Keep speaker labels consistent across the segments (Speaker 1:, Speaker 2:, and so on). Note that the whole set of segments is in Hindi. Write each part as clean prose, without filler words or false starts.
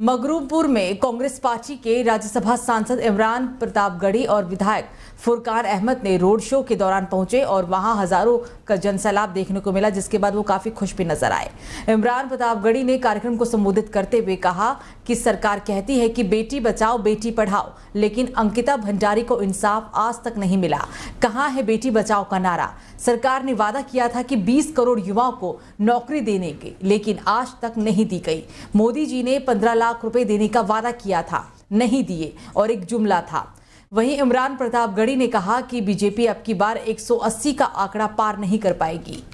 Speaker 1: मगरूपुर में कांग्रेस पार्टी के राज्यसभा सांसद इमरान प्रतापगढ़ी और विधायक फुरकान अहमद ने रोड शो के दौरान पहुंचे और वहां हजारों का जनसैलाब देखने को मिला, जिसके बाद वो काफी खुश भी नजर आए। इमरान प्रतापगढ़ी ने कार्यक्रम को संबोधित करते हुए कहा कि सरकार कहती है कि बेटी बचाओ बेटी पढ़ाओ, लेकिन अंकिता भंडारी को इंसाफ आज तक नहीं मिला। कहां है बेटी बचाओ का नारा? सरकार ने वादा किया था कि 20 करोड़ युवाओं को नौकरी देने की, लेकिन आज तक नहीं दी गई। मोदी जी ने 15 लाख रुपए देने का वादा किया था, नहीं दिए और एक जुमला था। वहीं इमरान प्रतापगढ़ी ने कहा कि बीजेपी अब की बार 180 का आंकड़ा पार नहीं कर पाएगी।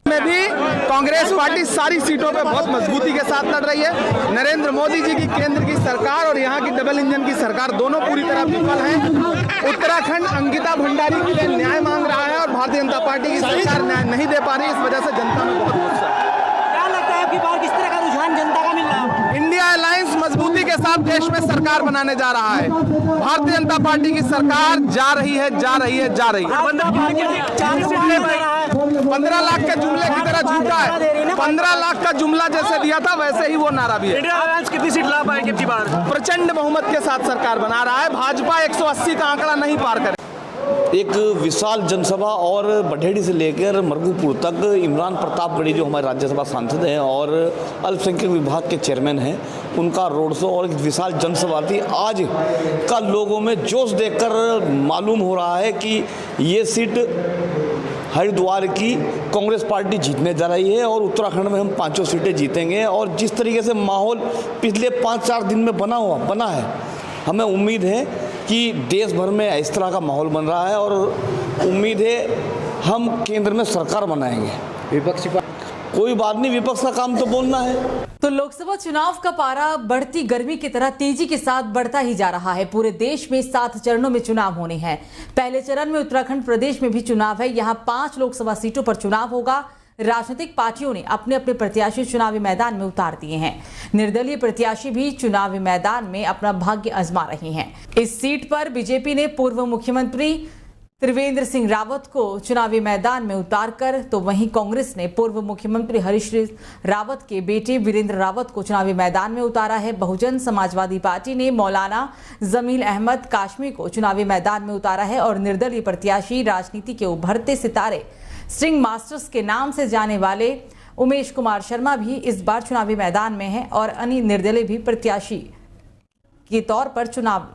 Speaker 2: में भी कांग्रेस पार्टी सारी सीटों पे बहुत मजबूती के साथ लड़ रही है। नरेंद्र मोदी जी की केंद्र की सरकार और यहाँ की डबल इंजन की सरकार दोनों पूरी तरह विफल है। उत्तराखंड अंकिता भंडारी के लिए न्याय मांग रहा है और भारतीय जनता पार्टी की सरकार न्याय नहीं दे पा रही। इस वजह से जनता में बहुत गुस्सा है।
Speaker 3: क्या लगता है आपकी बार किस तरह का रुझान जनता का मिल रहा है?
Speaker 2: इंडिया अलायंस मजबूती के साथ देश में सरकार बनाने जा रहा है। भारतीय जनता पार्टी की सरकार जा रही है। 15 लाख के जुमले की तरह झूठा है। 15 लाख का जुमला जैसे दिया था वैसे ही वो नारा भी है।
Speaker 3: इंडिया अलायंस कितनी सीट ला पाएगी इतनी बार?
Speaker 2: प्रचंड बहुमत के साथ सरकार बना रहा है। भाजपा 180 का आंकड़ा नहीं पार करे।
Speaker 4: एक विशाल जनसभा और बढेड़ी से लेकर मरगूपुर तक इमरान प्रतापगढ़ी जो हमारे राज्यसभा सांसद हैं और अल्पसंख्यक विभाग के चेयरमैन हैं, उनका रोड शो और एक विशाल जनसभा थी। आज का लोगों में जोश देखकर मालूम हो रहा है कि ये सीट हरिद्वार की कांग्रेस पार्टी जीतने जा रही है और उत्तराखंड में हम 5 सीटें जीतेंगे। और जिस तरीके से माहौल पिछले 5-4 दिन में बना है, हमें उम्मीद है कि देश भर में इस तरह का माहौल बन रहा है और उम्मीद है हम केंद्र में सरकार बनाएंगे। विपक्षी कोई बात नहीं, विपक्ष का काम तो बोलना है।
Speaker 1: तो लोकसभा चुनाव का पारा बढ़ती गर्मी की तरह तेजी के साथ बढ़ता ही जा रहा है। पूरे देश में 7 चरणों में चुनाव होने हैं। पहले चरण में उत्तराखंड प्रदेश में भी चुनाव है। यहाँ 5 लोकसभा सीटों पर चुनाव होगा। राजनीतिक पार्टियों ने अपने अपने प्रत्याशी चुनावी मैदान में उतार दिए हैं। निर्दलीय प्रत्याशी भी चुनावी मैदान में अपना भाग्य आजमा रहे हैं। इस सीट पर बीजेपी ने पूर्व मुख्यमंत्री त्रिवेंद्र सिंह रावत को चुनावी मैदान में उतारकर, तो वहीं कांग्रेस ने पूर्व मुख्यमंत्री हरीश रावत के बेटे वीरेंद्र रावत को चुनावी मैदान में उतारा है। बहुजन समाजवादी पार्टी ने मौलाना जमील अहमद काश्मी को चुनावी मैदान में उतारा है और निर्दलीय प्रत्याशी राजनीति के उभरते सितारे स्ट्रिंग मास्टर्स के नाम से जाने वाले उमेश कुमार शर्मा भी इस बार चुनावी मैदान में हैं और अन्य निर्दलीय भी प्रत्याशी के तौर पर चुनाव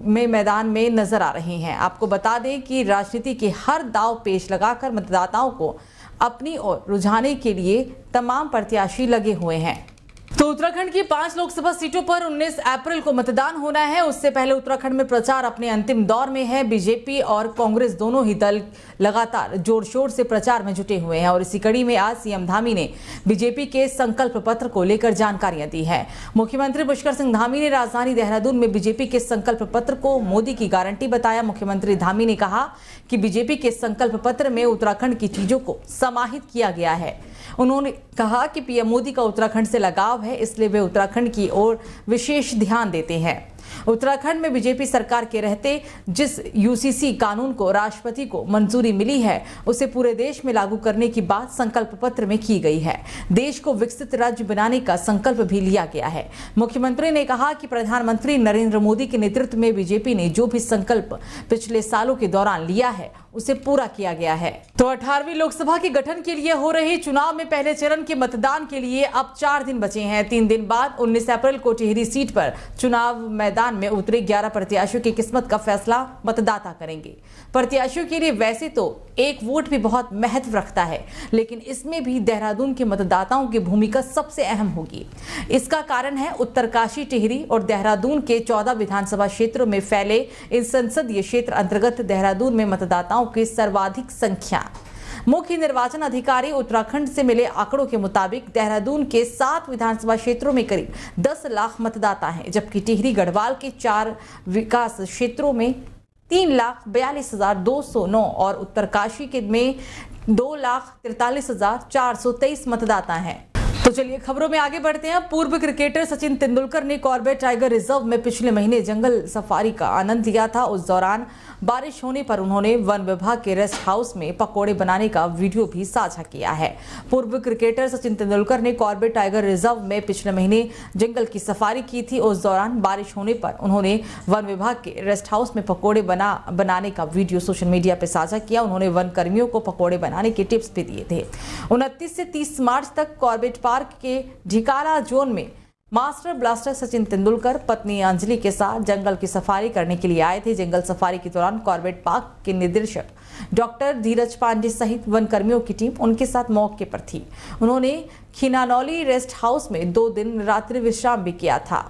Speaker 1: में मैदान में नजर आ रहे हैं। आपको बता दें कि राजनीति के हर दाव पेश लगाकर मतदाताओं को अपनी ओर रुझाने के लिए तमाम प्रत्याशी लगे हुए हैं। तो उत्तराखंड की 5 लोकसभा सीटों पर 19 अप्रैल को मतदान होना है। उससे पहले उत्तराखंड में प्रचार अपने अंतिम दौर में है। बीजेपी और कांग्रेस दोनों ही दल लगातार जोर शोर से प्रचार में जुटे हुए हैं और इसी कड़ी में आज सीएम धामी ने बीजेपी के संकल्प पत्र को लेकर जानकारियां दी है। मुख्यमंत्री पुष्कर सिंह धामी ने राजधानी देहरादून में बीजेपी के संकल्प पत्र को मोदी की गारंटी बताया। मुख्यमंत्री धामी ने कहा कि बीजेपी के संकल्प पत्र में उत्तराखंड की चीजों को समाहित किया गया है। उन्होंने कहा कि पीएम मोदी का उत्तराखंड से लगाव है, इसलिए वे उत्तराखंड की ओर विशेष ध्यान देते हैं। उत्तराखंड में बीजेपी सरकार के रहते जिस यूसीसी कानून को राष्ट्रपति को मंजूरी मिली है, उसे पूरे देश में लागू करने की बात संकल्प पत्र में की गई है। देश को विकसित राज्य बनाने का संकल्प भी लिया गया है। मुख्यमंत्री ने कहा कि प्रधानमंत्री नरेंद्र मोदी के नेतृत्व में बीजेपी ने जो भी संकल्प पिछले सालों के दौरान लिया है, उसे पूरा किया गया है। तो 18वीं लोकसभा के गठन के लिए हो रहे चुनाव में पहले चरण के मतदान के लिए अब 4 दिन बचे हैं। 3 दिन बाद 19 अप्रैल को टिहरी सीट पर चुनाव मैदान में उतरे 11 प्रत्याशियों की किस्मत का फैसला मतदाता करेंगे। प्रत्याशियों के लिए वैसे तो एक वोट भी बहुत महत्व रखता है, लेकिन इसमें भी देहरादून के मतदाताओं की भूमिका सबसे अहम होगी। इसका कारण है उत्तरकाशी, टिहरी और देहरादून के 14 विधानसभा क्षेत्रों में फैले इस संसदीय क्षेत्र अंतर्गत देहरादून में मतदाताओं की सर्वाधिक संख्या। मुख्य निर्वाचन अधिकारी उत्तराखंड से मिले आंकड़ों के मुताबिक देहरादून के 7 विधानसभा क्षेत्रों में करीब 10 लाख मतदाता हैं, जबकि टिहरी गढ़वाल के 4 विकास क्षेत्रों में 3,42,209 और उत्तरकाशी के में 2,43,423 मतदाता हैं। तो तो चलिए खबरों में आगे बढ़ते हैं। पूर्व क्रिकेटर सचिन तेंदुलकर ने कॉर्बेट टाइगर रिजर्व में पिछले महीने जंगल सफारी का आनंद लिया था। उस दौरान बारिश होने पर उन्होंने वन विभाग के रेस्ट हाउस में पकौड़े बनाने का वीडियो भी साझा किया है। पूर्व क्रिकेटर सचिन तेंदुलकर ने कॉर्बेट टाइगर रिजर्व में पिछले महीने जंगल की सफारी की थी। उस दौरान बारिश होने पर उन्होंने वन विभाग के रेस्ट हाउस में पकौड़े बनाने का वीडियो सोशल मीडिया पर साझा किया। उन्होंने वन कर्मियों को पकौड़े बनाने के टिप्स भी दिए थे। 29 से 30 मार्च तक कॉर्बेट पार्क के ढिकाला जोन में मास्टर ब्लास्टर सचिन तेंदुलकर पत्नी अंजलि के साथ जंगल की सफारी करने के लिए आए थे। जंगल सफारी के दौरान कॉर्बेट पार्क के निदेशक डॉक्टर धीरज पांडे सहित वन कर्मियों की टीम उनके साथ मौके पर थी। उन्होंने खिनानौली रेस्ट हाउस में 2 दिन रात्रि विश्राम भी किया था।